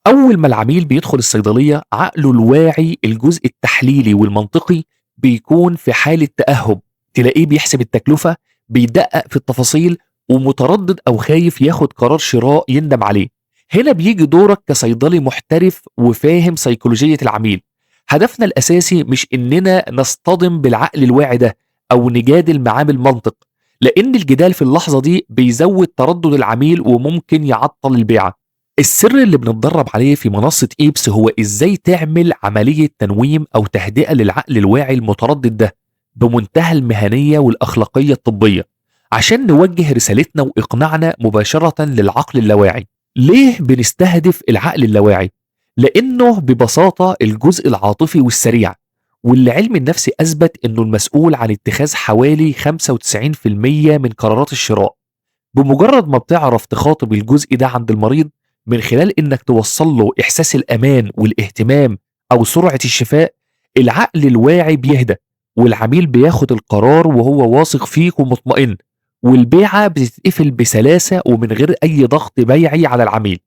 أول ما العميل بيدخل الصيدلية عقله الواعي الجزء التحليلي والمنطقي بيكون في حالة تأهب، تلاقيه بيحسب التكلفة، بيدقق في التفاصيل، ومتردد أو خايف ياخد قرار شراء يندم عليه. هنا بيجي دورك كصيدلي محترف وفاهم سيكولوجية العميل. هدفنا الأساسي مش إننا نصطدم بالعقل الواعي ده أو نجادل معاه بالمنطق، لأن الجدال في اللحظة دي بيزود تردد العميل وممكن يعطل البيعة. السر اللي بنتدرب عليه في منصة إيبس هو إزاي تعمل عملية تنويم أو تهدئة للعقل الواعي المتردد ده بمنتهى المهنية والأخلاقية الطبية، عشان نوجه رسالتنا وإقناعنا مباشرة للعقل اللاواعي. ليه بنستهدف العقل اللاواعي؟ لأنه ببساطة الجزء العاطفي والسريع، واللي علم النفس أثبت أنه المسؤول عن اتخاذ حوالي 95% من قرارات الشراء. بمجرد ما بتعرف تخاطب الجزء ده عند المريض من خلال إنك توصل له إحساس الأمان والاهتمام أو سرعة الشفاء، العقل الواعي بيهدى، والعميل بياخد القرار وهو واثق فيك ومطمئن، والبيعة بتتقفل بسلاسة ومن غير أي ضغط بيعي على العميل.